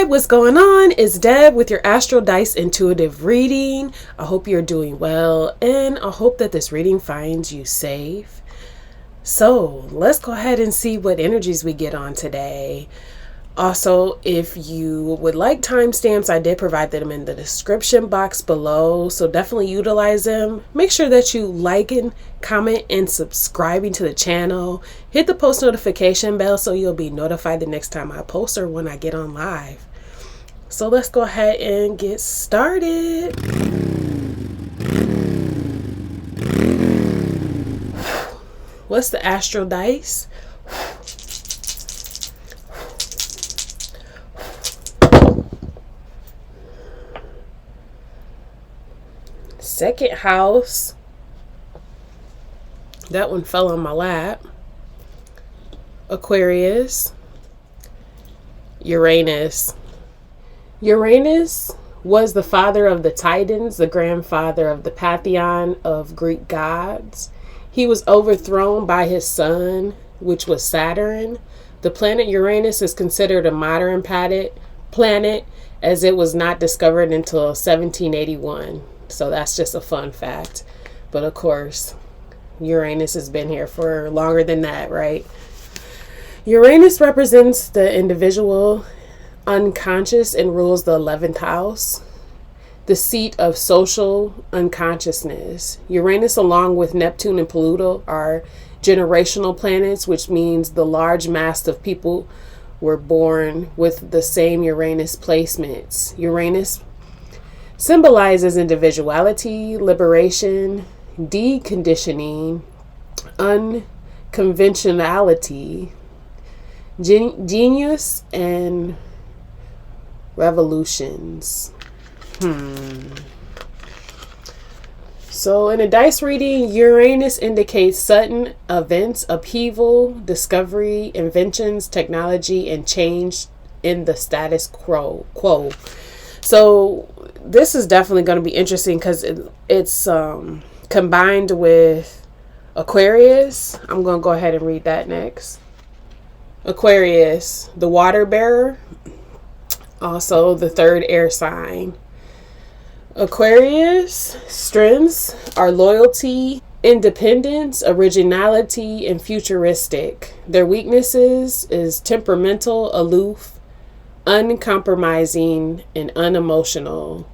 Hi, what's going on? It's Deb with your Astro Dice Intuitive Reading. I hope you're doing well, and I hope that this reading finds you safe. So let's go ahead and see what energies we get on today. Also, if you would like timestamps, I did provide them in the description box below, so definitely utilize them. Make sure that you like and comment and subscribing to the channel. Hit the post notification bell so you'll be notified the next time I post or when I get on live. So let's go ahead and get started. What's the Astro Dice? Second house. That one fell on my lap. Aquarius. Uranus. Uranus was the father of the Titans, the grandfather of the pantheon of Greek gods. He was overthrown by his son, which was Saturn. The planet Uranus is considered a modern planet as it was not discovered until 1781. So that's just a fun fact. But of course, Uranus has been here for longer than that, right? Uranus represents the individual unconscious and rules the 11th house, the seat of social unconsciousness. Uranus, along with Neptune and Pluto, are generational planets, which means the large mass of people were born with the same Uranus placements. Uranus symbolizes individuality, liberation, deconditioning, unconventionality, genius, and revolutions. So in a dice reading, Uranus indicates sudden events, upheaval, discovery, inventions, technology, and change in the status quo. So this is definitely going to be interesting because it's combined with Aquarius. I'm going to go ahead and read that next. Aquarius, the water bearer, also the third air sign. Aquarius strengths are loyalty, independence, originality, and futuristic. Their weaknesses is temperamental, aloof, uncompromising, and unemotional.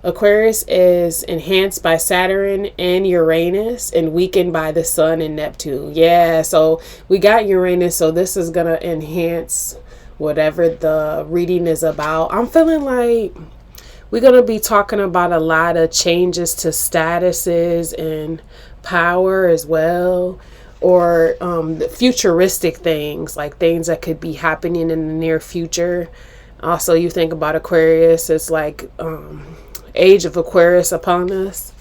Aquarius is enhanced by Saturn and Uranus and weakened by the Sun and Neptune. Yeah, so we got Uranus, so this is going to enhance whatever the reading is about. I'm feeling like we're going to be talking about a lot of changes to statuses and power as well, or the futuristic things, like things that could be happening in the near future. Also, you think about Aquarius, it's like age of Aquarius upon us.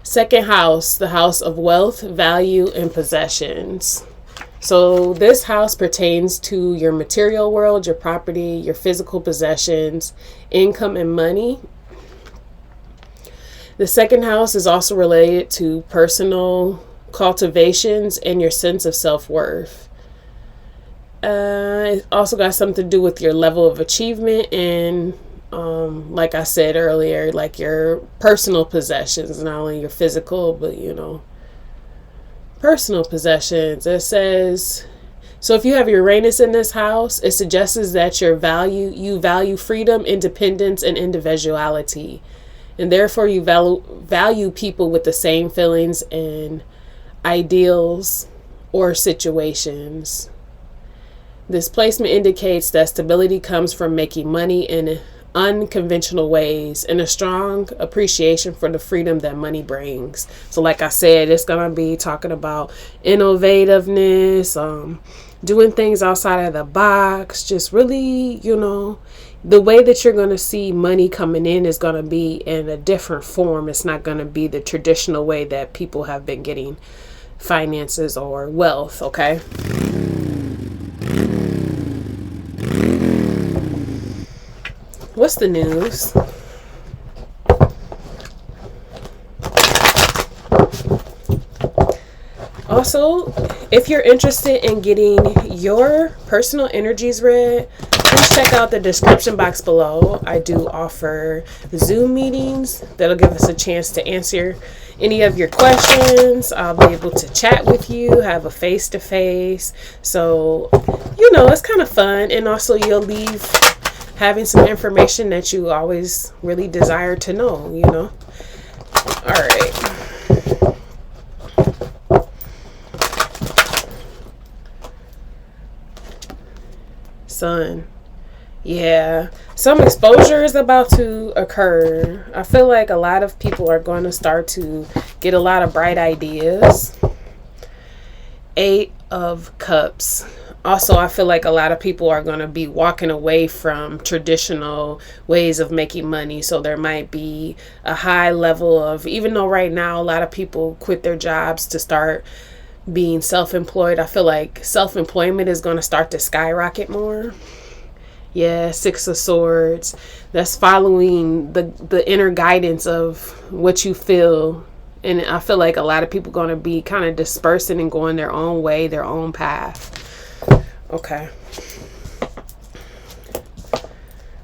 Second house, the house of wealth, value, and possessions. So this house pertains to your material world, your property, your physical possessions, income, and money. The second house is also related to personal cultivations and your sense of self-worth. It also got something to do with your level of achievement and like I said earlier, like your personal possessions, not only your physical, but personal possessions. It says, so if you have Uranus in this house, it suggests that you value freedom, independence, and individuality, and therefore you value people with the same feelings and ideals or situations. This placement indicates that stability comes from making money in unconventional ways and a strong appreciation for the freedom that money brings. So like I said, it's going to be talking about innovativeness, doing things outside of the box, just really, the way that you're going to see money coming in is going to be in a different form. It's not going to be the traditional way that people have been getting finances or wealth, okay? What's the news? Also, if you're interested in getting your personal energies read, please check out the description box below. I do offer Zoom meetings that'll give us a chance to answer any of your questions. I'll be able to chat with you, have a face-to-face. So, you know, it's kind of fun. And also you'll leave having some information that you always really desire to know, you know. All right. Sun. Yeah, some exposure is about to occur. I feel like a lot of people are going to start to get a lot of bright ideas. 8 of Cups. Also, I feel like a lot of people are going to be walking away from traditional ways of making money. So there might be a high level of, even though right now a lot of people quit their jobs to start being self-employed, I feel like self-employment is going to start to skyrocket more. Yeah, 6 of Swords. That's following the inner guidance of what you feel. And I feel like a lot of people are going to be kind of dispersing and going their own way, their own path. Okay.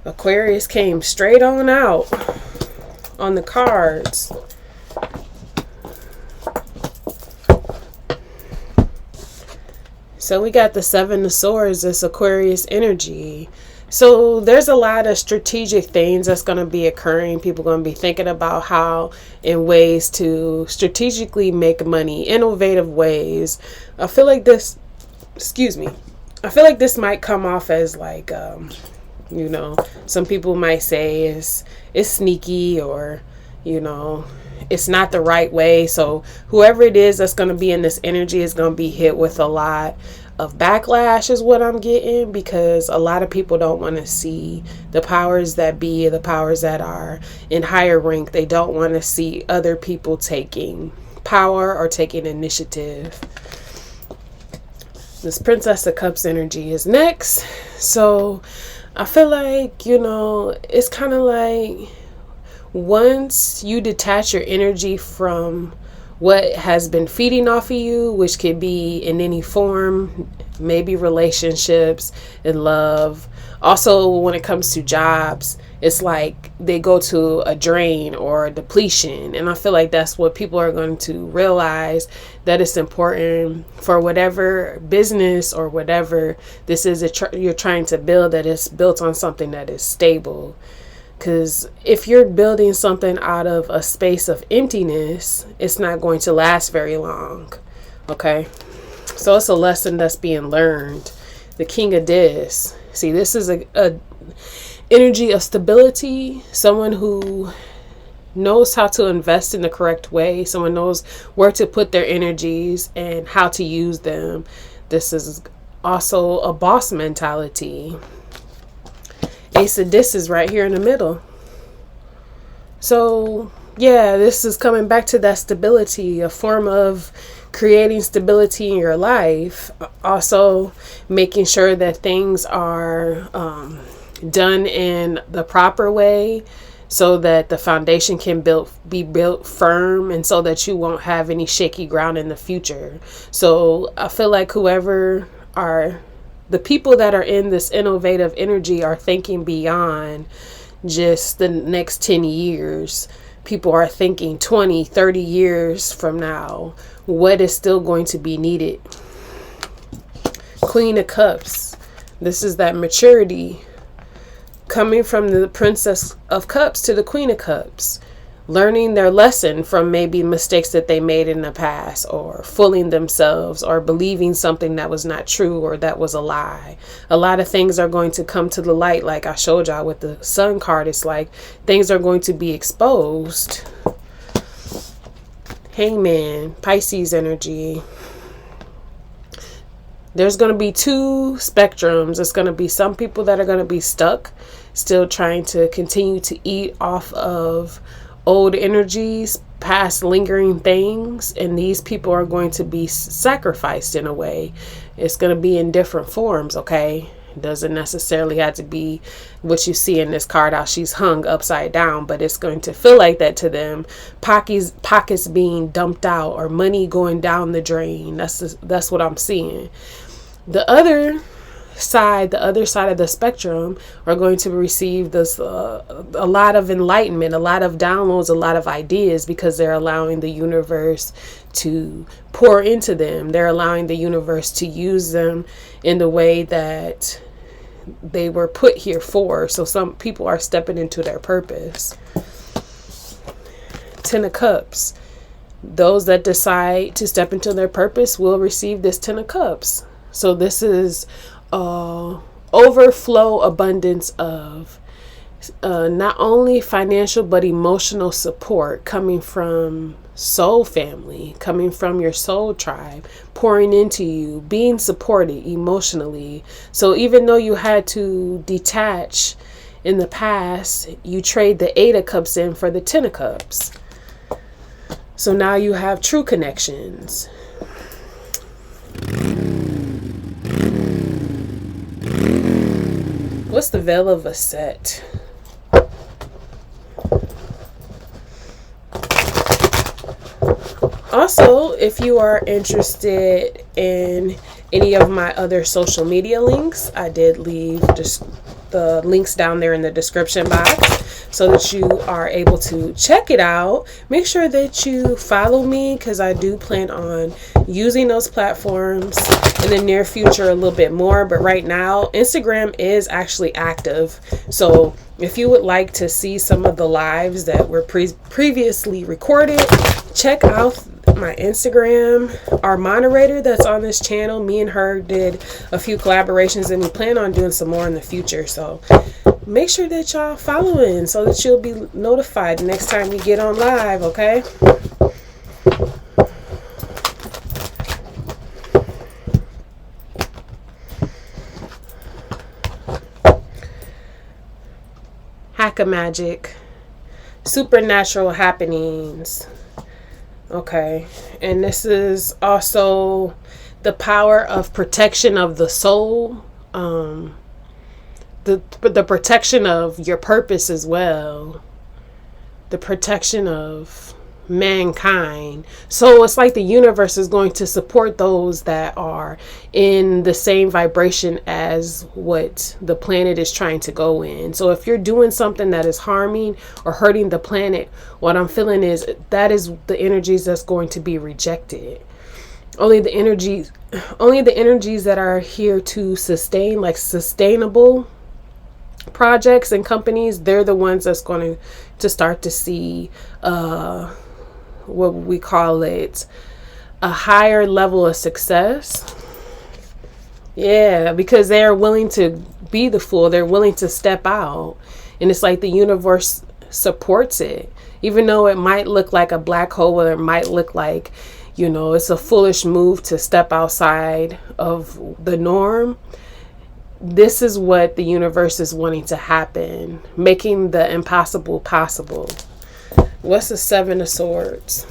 Aquarius came straight on out on the cards. So we got the 7 of Swords, this Aquarius energy. So there's a lot of strategic things that's going to be occurring. People are going to be thinking about how and ways to strategically make money, innovative ways. I feel like this, I feel like this might come off as like, you know, some people might say it's sneaky, or, you know, it's not the right way. So whoever it is that's going to be in this energy is going to be hit with a lot of backlash is what I'm getting, because a lot of people don't want to see the powers that be, the powers that are in higher rank. They don't want to see other people taking power or taking initiative. This Princess of Cups energy is next. So I feel like, you know, it's kind of like once you detach your energy from what has been feeding off of you, which could be in any form, maybe relationships and love. Also, when it comes to jobs, it's like they go to a drain or a depletion. And I feel like that's what people are going to realize, that it's important for whatever business or whatever this is you're trying to build, that it's built on something that is stable. Because if you're building something out of a space of emptiness, it's not going to last very long. Okay? So it's a lesson that's being learned. The King of Dis. See, this is a energy of stability. Someone who knows how to invest in the correct way. Someone knows where to put their energies and how to use them. This is also a boss mentality. Ace of Dis is right here in the middle. So yeah, this is coming back to that stability, a form of creating stability in your life. Also making sure that things are done in the proper way, so that the foundation can be built firm, and so that you won't have any shaky ground in the future. So I feel like whoever are the people that are in this innovative energy are thinking beyond just the next 10 years. People are thinking 20, 30 years from now, what is still going to be needed. Queen of Cups. This is that maturity coming from the Princess of Cups to the Queen of Cups. Learning their lesson from maybe mistakes that they made in the past, or fooling themselves, or believing something that was not true, or that was a lie. A lot of things are going to come to the light, like I showed y'all with the Sun card. It's like things are going to be exposed. Hangman, Pisces energy. There's going to be 2 spectrums. It's going to be some people that are going to be stuck, still trying to continue to eat off of old energies, past lingering things, and these people are going to be sacrificed in a way. It's going to be in different forms, okay? It doesn't necessarily have to be what you see in this card, how she's hung upside down, but it's going to feel like that to them. Pockets being dumped out, or money going down the drain. That's what I'm seeing. The other side, the other side of the spectrum, are going to receive this a lot of enlightenment, a lot of downloads, a lot of ideas, because they're allowing the universe to pour into them. They're allowing the universe to use them in the way that they were put here for. So some people are stepping into their purpose. Ten of Cups. Those that decide to step into their purpose will receive this Ten of Cups. So this is overflow abundance of not only financial but emotional support coming from soul family, coming from your soul tribe, pouring into you, being supported emotionally. So even though you had to detach in the past, you trade the Eight of Cups in for the Ten of Cups. So now you have true connections. What's the veil of ASET? Also, if you are interested in any of my other social media links, I did leave just the links down there in the description box so that you are able to check it out. Make sure that you follow me, because I do plan on using those platforms in the near future a little bit more. But right now, Instagram is actually active. So if you would like to see some of the lives that were previously recorded, check out my Instagram. Our moderator that's on this channel, me and her did a few collaborations, and we plan on doing some more in the future. So make sure that y'all following so that you'll be notified next time we get on live, okay? Hacker magic, supernatural happenings. Okay, and this is also the power of protection of the soul, the protection of your purpose as well, the protection of mankind. So it's like the universe is going to support those that are in the same vibration as what the planet is trying to go in. So if you're doing something that is harming or hurting the planet, what I'm feeling is that is the energies that's going to be rejected. Only the energies that are here to sustain, like sustainable projects and companies, they're the ones that's going to start to see what we call it, a higher level of success. Yeah, because they're willing to be the fool. They're willing to step out. And it's like the universe supports it. Even though it might look like a black hole, or it might look like, you know, it's a foolish move to step outside of the norm. This is what the universe is wanting to happen, making the impossible possible. What's the Seven of Swords?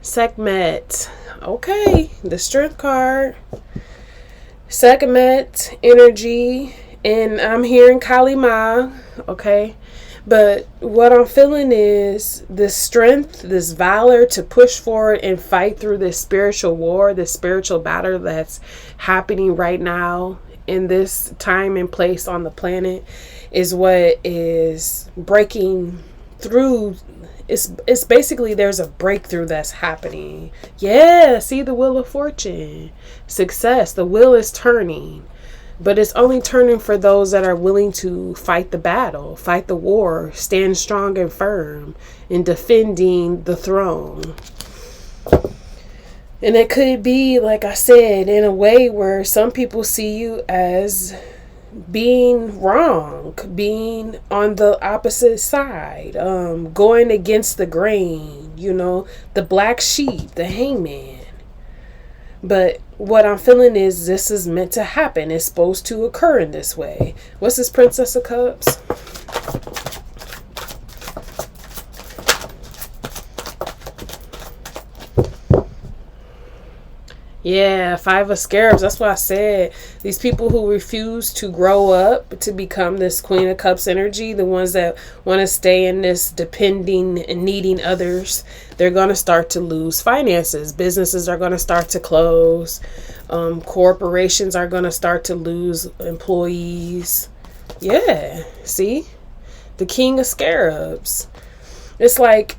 Sekhmet. Okay, the Strength card. Sekhmet energy, and I'm hearing Kali Ma. Okay. But what I'm feeling is this strength, this valor to push forward and fight through this spiritual war, this spiritual battle that's happening right now in this time and place on the planet, is what is breaking through. It's basically there's a breakthrough that's happening. Yeah, see the Wheel of Fortune. Success. The wheel is turning. But it's only turning for those that are willing to fight the battle, fight the war, stand strong and firm in defending the throne. And it could be, like I said, in a way where some people see you as being wrong, being on the opposite side, going against the grain, you know, the black sheep, the hangman. But what I'm feeling is this is meant to happen. It's supposed to occur in this way. What's this Princess of Cups? Yeah, Five of Scarabs. That's what I said. These people who refuse to grow up to become this Queen of Cups energy, the ones that want to stay in this depending and needing others, they're going to start to lose finances. Businesses are going to start to close. Corporations are going to start to lose employees. Yeah, see? The King of Scarabs. It's like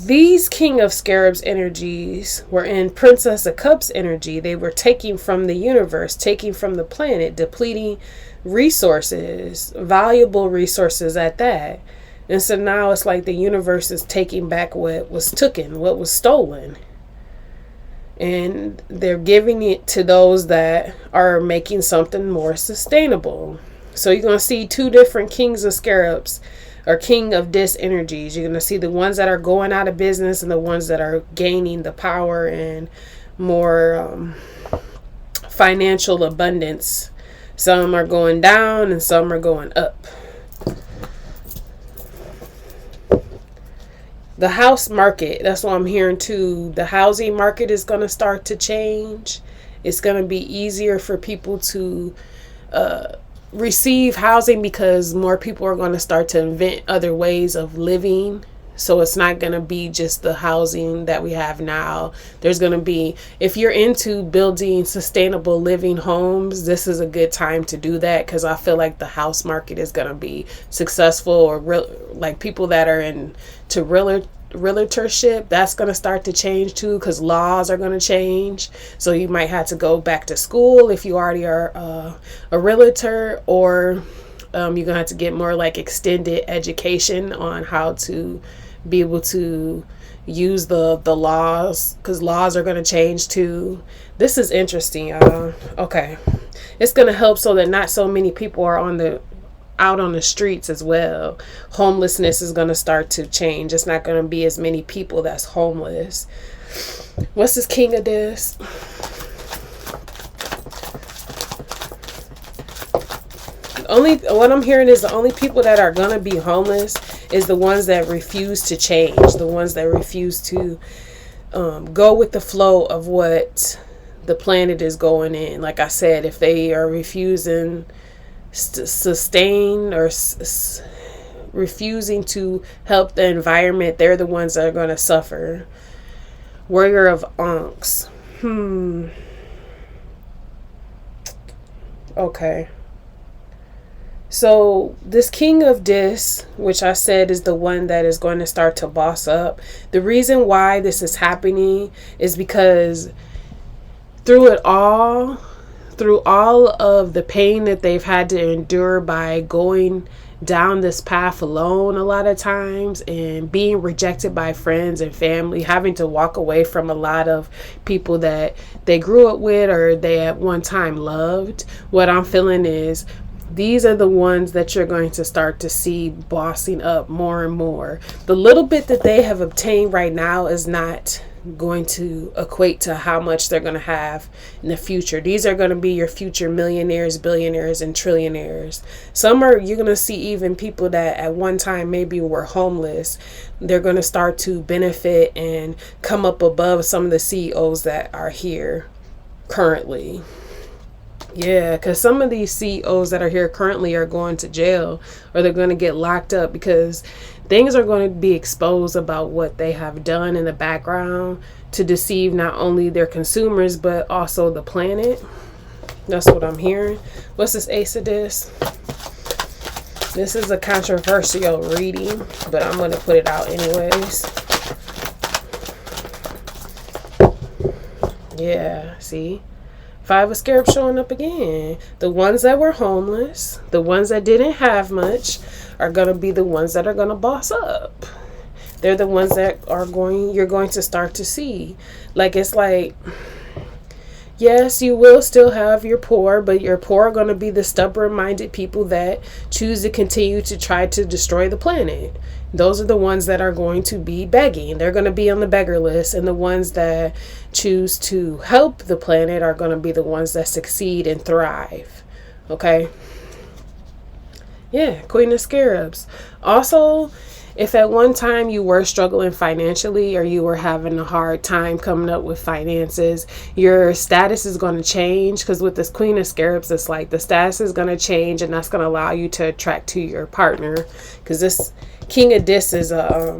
these King of Scarabs energies were in Princess of Cups energy. They were taking from the universe, taking from the planet, depleting resources, valuable resources at that. And so now it's like the universe is taking back what was taken, what was stolen. And they're giving it to those that are making something more sustainable. So you're going to see two different Kings of Scarabs or King of Dis energies. You're going to see the ones that are going out of business and the ones that are gaining the power and more financial abundance. Some are going down and some are going up. The house market, that's what I'm hearing too. The housing market is going to start to change. It's going to be easier for people to receive housing because more people are going to start to invent other ways of living. So it's not going to be just the housing that we have now. There's going to be, if you're into building sustainable living homes, this is a good time to do that, because I feel like the house market is going to be successful, or like people that are into realtorship, that's going to start to change too, because laws are going to change. So you might have to go back to school if you already are a realtor, or you're going to have to get more like extended education on how to be able to use the laws, because laws are going to change too. This is interesting, y'all. Okay, it's going to help so that not so many people are out on the streets as well. Homelessness is going to start to change. It's not going to be as many people that's homeless. What's this King of this? What I'm hearing is the only people that are going to be homeless is the ones that refuse to change, the ones that refuse to go with the flow of what the planet is going in. Like I said, if they are refusing sustain or refusing to help the environment, they're the ones that are going to suffer. Warrior of Ankhs. Okay. So this King of Dis, which I said is the one that is going to start to boss up. The reason why this is happening is because through all of the pain that they've had to endure by going down this path alone a lot of times, and being rejected by friends and family, having to walk away from a lot of people that they grew up with or they at one time loved, what I'm feeling is these are the ones that you're going to start to see bossing up more and more. The little bit that they have obtained right now is not going to equate to how much they're going to have in the future. These are going to be your future millionaires, billionaires, and trillionaires. You're going to see even people that at one time maybe were homeless. They're going to start to benefit and come up above some of the CEOs that are here currently. Yeah, because some of these CEOs that are here currently are going to jail, or they're going to get locked up because things are going to be exposed about what they have done in the background to deceive not only their consumers, but also the planet. That's what I'm hearing. What's this Ace of this? This is a controversial reading, but I'm going to put it out anyways. Yeah, see? Five of Scarabs showing up again. The ones that were homeless, the ones that didn't have much, are going to be the ones that are going to boss up. They're the ones that you're going to start to see. Like, it's like, yes, you will still have your poor, but your poor are going to be the stubborn-minded people that choose to continue to try to destroy the planet. Those are the ones that are going to be begging. They're going to be on the beggar list. And the ones that choose to help the planet are going to be the ones that succeed and thrive. Okay? Yeah, Queen of Scarabs. Also, If at one time you were struggling financially, or you were having a hard time coming up with finances, your status is going to change. Because with this Queen of Scarabs, it's like the status is going to change, and that's going to allow you to attract to your partner. Because this King of Dis is a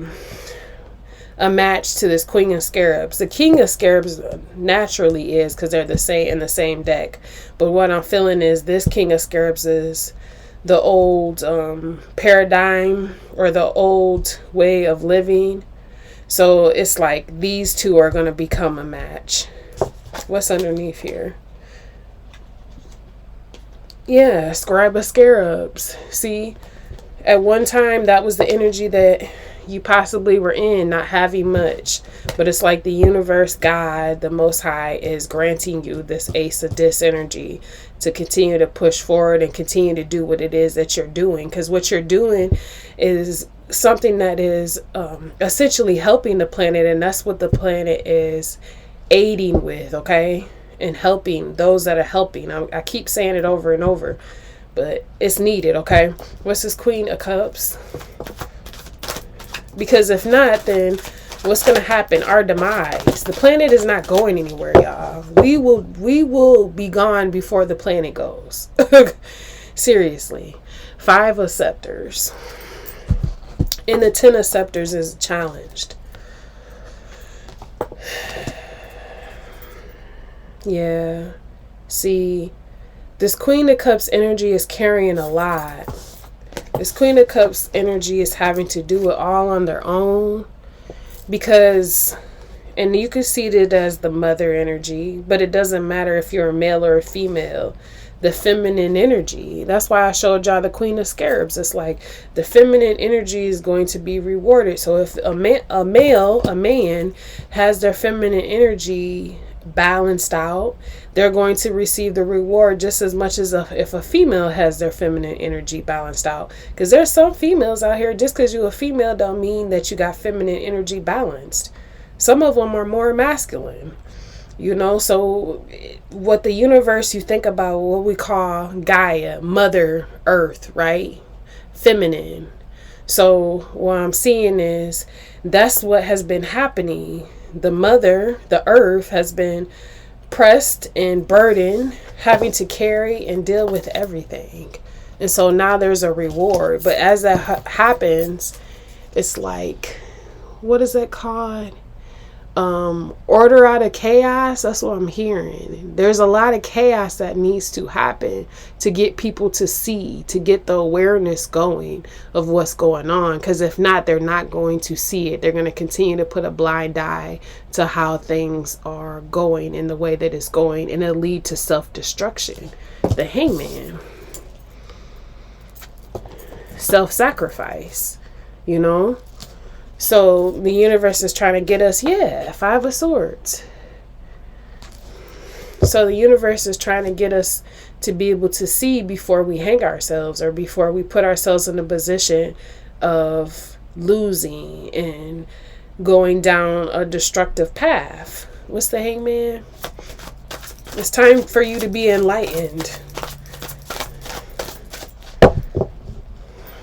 match to this Queen of Scarabs. The King of Scarabs naturally is, because they're the same in the same deck. But what I'm feeling is this King of Scarabs is the old paradigm, or the old way of living. So it's like these two are going to become a match. What's underneath here? Yeah, Scribe of Scarabs. See, at one time that was the energy that you possibly were in, not having much. But it's like the universe, God, the Most High, is granting you this Ace of Dis energy to continue to push forward and continue to do what it is that you're doing. Because what you're doing is something that is essentially helping the planet, and that's what the planet is aiding with, okay? And helping those that are helping. I keep saying it over and over, but it's needed, okay? What's this Queen of Cups? Because if not, then what's going to happen? Our demise. The planet is not going anywhere, y'all. We will be gone before the planet goes. Seriously. 5 of Scepters. And the 10 of Scepters is challenged. Yeah. See, this Queen of Cups energy is carrying a lot. This Queen of Cups energy is having to do it all on their own. Because, and you can see it as the mother energy, but it doesn't matter if you're a male or a female. The feminine energy. That's why I showed y'all the Queen of Scarabs. It's like the feminine energy is going to be rewarded. So if a man has their feminine energy balanced out, they're going to receive the reward just as much as if a female has their feminine energy balanced out. Because there's some females out here, just because you're a female don't mean that you got feminine energy balanced. Some of them are more masculine, you know. So what the universe, you think about what we call Gaia, Mother Earth, right? Feminine. So what I'm seeing is that's what has been happening. The mother, the earth, has been pressed and burdened, having to carry and deal with everything. And so now there's a reward. But as that happens, it's like, what is that called? Order out of chaos. That's what I'm hearing. There's a lot of chaos that needs to happen to get people to see, to get the awareness going of what's going on. Because if not, they're not going to see it. They're going to continue to put a blind eye to how things are going in the way that it's going, and it'll lead to self-destruction. The Hangman. Self-sacrifice, you know. So the universe is trying to get us, 5 of Swords. So the universe is trying to get us to be able to see before we hang ourselves, or before we put ourselves in a position of losing and going down a destructive path. What's the Hangman? It's time for you to be enlightened.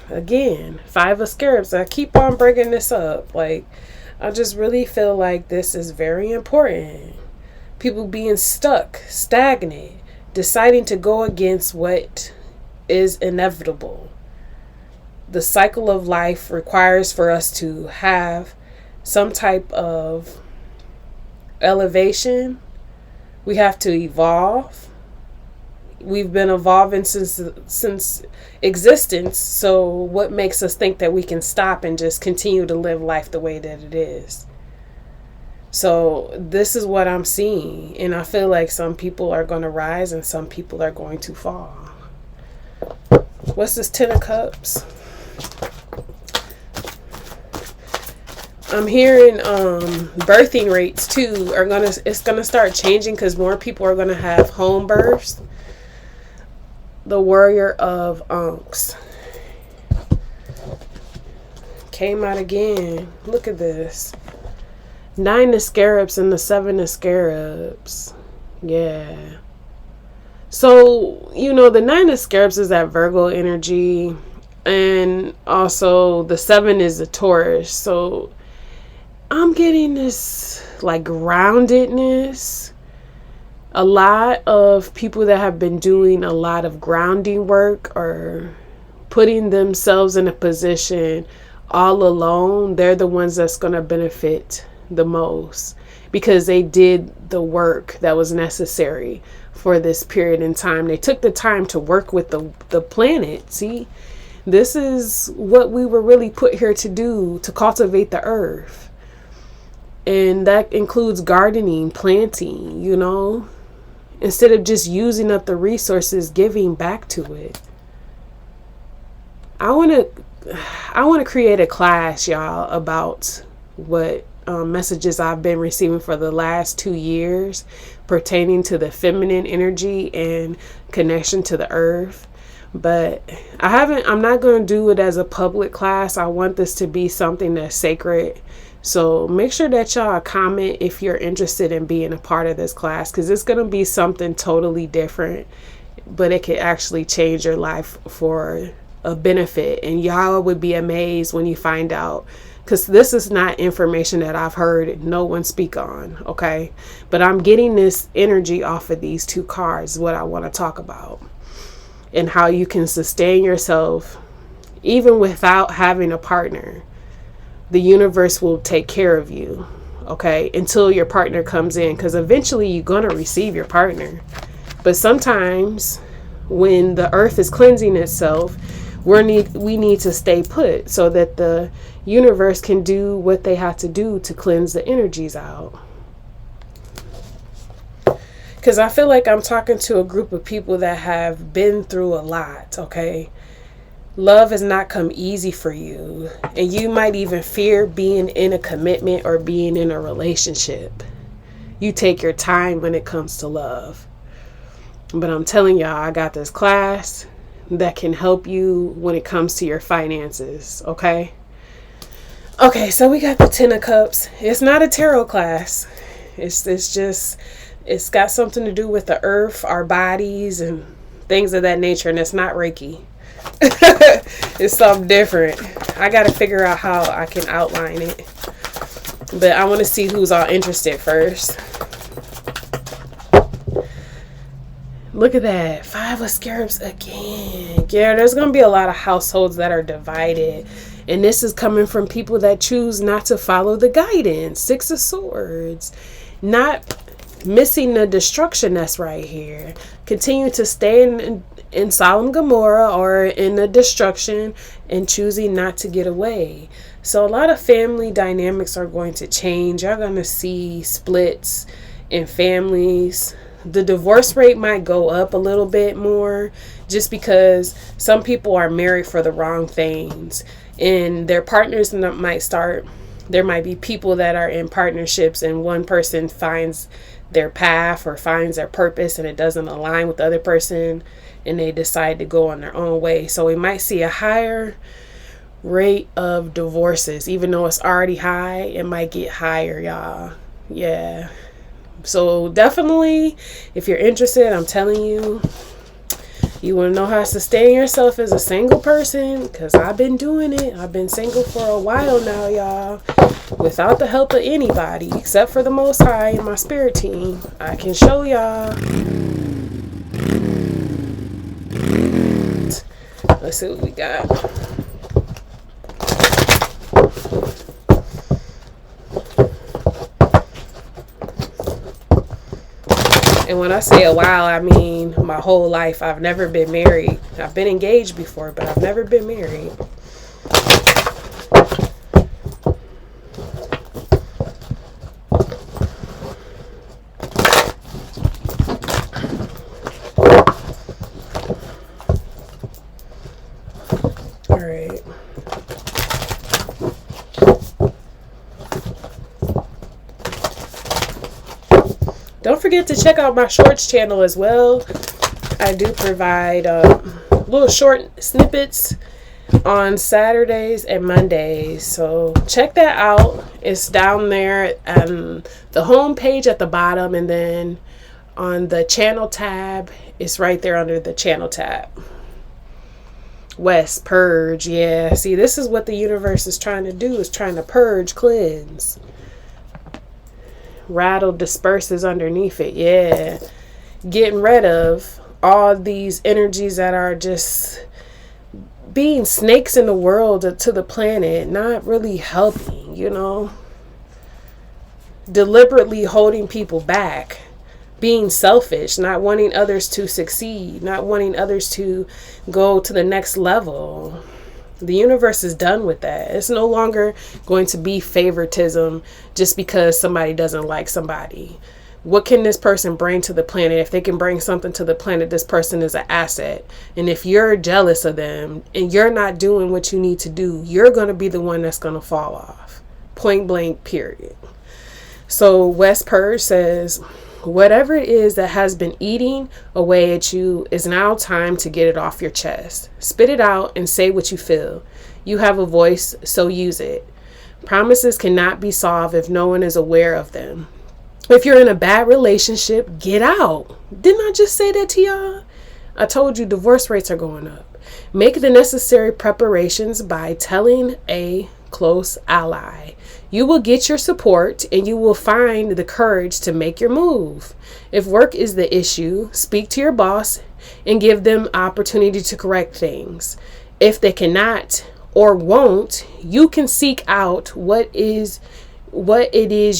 Again, 5 of Scarabs. I keep on bringing this up. Like, I just really feel like this is very important. People being stuck, stagnant, deciding to go against what is inevitable. The cycle of life requires for us to have some type of elevation. We have to evolve. We've been evolving since existence. So what makes us think that we can stop and just continue to live life the way that it is? So this is what I'm seeing. And I feel like some people are going to rise and some people are going to fall. What's this 10 of Cups? I'm hearing birthing rates too it's gonna start changing, because more people are gonna have home births. The Warrior of Ankhs came out again. Look at this. 9 of Scarabs and the 7 of Scarabs. Yeah. So, you know, the 9 of Scarabs is that Virgo energy. And also the 7 is a Taurus. So I'm getting this like groundedness. A lot of people that have been doing a lot of grounding work or putting themselves in a position all alone, they're the ones that's going to benefit the most because they did the work that was necessary for this period in time. They took the time to work with the planet. See, this is what we were really put here to do, to cultivate the earth. And that includes gardening, planting, you know, instead of just using up the resources, giving back to it. I want to create a class, y'all, about what messages I've been receiving for the last 2 years pertaining to the feminine energy and connection to the earth. But I'm not going to do it as a public class. I want this to be something that's sacred. So make sure that y'all comment if you're interested in being a part of this class, because it's going to be something totally different, but it could actually change your life for a benefit. And y'all would be amazed when you find out, because this is not information that I've heard no one speak on, okay? But I'm getting this energy off of these 2 cards, what I want to talk about, and how you can sustain yourself even without having a partner. The universe will take care of you, okay, until your partner comes in, because eventually you're going to receive your partner. But sometimes when the earth is cleansing itself, we need to stay put so that the universe can do what they have to do to cleanse the energies out. Because I feel like I'm talking to a group of people that have been through a lot, okay? Love has not come easy for you, and you might even fear being in a commitment or being in a relationship. You take your time when it comes to love. But I'm telling y'all, I got this class that can help you when it comes to your finances, okay? Okay, so we got the 10 of Cups. It's not a tarot class. It's got something to do with the earth, our bodies, and things of that nature, and it's not Reiki. It's something different. I got to figure out how I can outline it. But I want to see who's all interested first. Look at that. 5 of Scarabs again. Yeah, there's going to be a lot of households that are divided. And this is coming from people that choose not to follow the guidance. 6 of Swords. Not missing the destruction that's right here. Continue to stay in Sodom Gomorrah or in the destruction and choosing not to get away. So a lot of family dynamics are going to change. You're going to see splits in families. The divorce rate might go up a little bit more just because some people are married for the wrong things and their partners might start. There might be people that are in partnerships and one person finds their path or finds their purpose and it doesn't align with the other person and they decide to go on their own way. So we might see a higher rate of divorces. Even though it's already high, it might get higher, y'all. Yeah. So definitely, if you're interested, I'm telling you, you want to know how to sustain yourself as a single person, because I've been doing it. I've been single for a while now, y'all, without the help of anybody except for the Most High and my spirit team. I can show y'all. Let's see what we got. And when I say a while, I mean my whole life. I've never been married. I've been engaged before, but I've never been married. All right. Don't forget to check out my shorts channel as well. I do provide little short snippets on Saturdays and Mondays. So check that out. It's down there on the home page at the bottom, and then on the channel tab, it's right there under the channel tab. West, purge. Yeah, see, this is what the universe is trying to do, is trying to purge, cleanse. Rattle disperses underneath it. Yeah, getting rid of all these energies that are just being snakes in the world to the planet, not really helping, you know, deliberately holding people back, being selfish, not wanting others to succeed, not wanting others to go to the next level. The universe is done with that. It's no longer going to be favoritism just because somebody doesn't like somebody. What can this person bring to the planet? If they can bring something to the planet, this person is an asset. And if you're jealous of them and you're not doing what you need to do, you're going to be the one that's going to fall off. Point blank, period. So West Purge says, whatever it is that has been eating away at you is now time to get it off your chest. Spit it out and say what you feel. You have a voice, so use it. Promises cannot be solved if no one is aware of them. If you're in a bad relationship, get out. Didn't I just say that to y'all? I told you divorce rates are going up. Make the necessary preparations by telling a close ally. You will get your support and you will find the courage to make your move. If work is the issue, speak to your boss and give them opportunity to correct things. If they cannot or won't, you can seek out what it is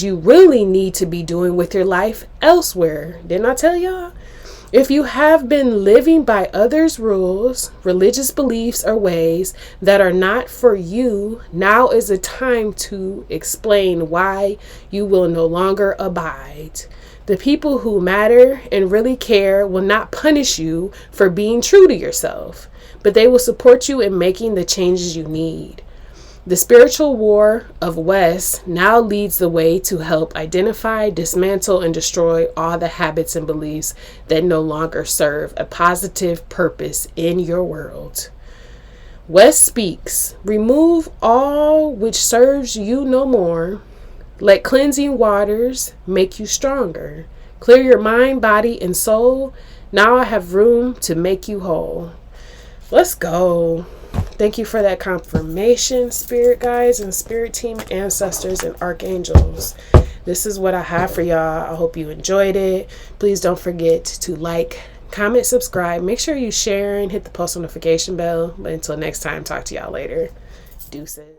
you really need to be doing with your life elsewhere. Didn't I tell y'all? If you have been living by others' rules, religious beliefs, or ways that are not for you, now is the time to explain why you will no longer abide. The people who matter and really care will not punish you for being true to yourself, but they will support you in making the changes you need. The spiritual war of West now leads the way to help identify, dismantle, and destroy all the habits and beliefs that no longer serve a positive purpose in your world. West speaks, remove all which serves you no more. Let cleansing waters make you stronger. Clear your mind, body, and soul. Now I have room to make you whole. Let's go. Thank you for that confirmation, spirit guides and spirit team, ancestors, and archangels. This is what I have for y'all. I hope you enjoyed it. Please don't forget to like, comment, subscribe. Make sure you share and hit the post notification bell. But until next time, talk to y'all later. Deuces.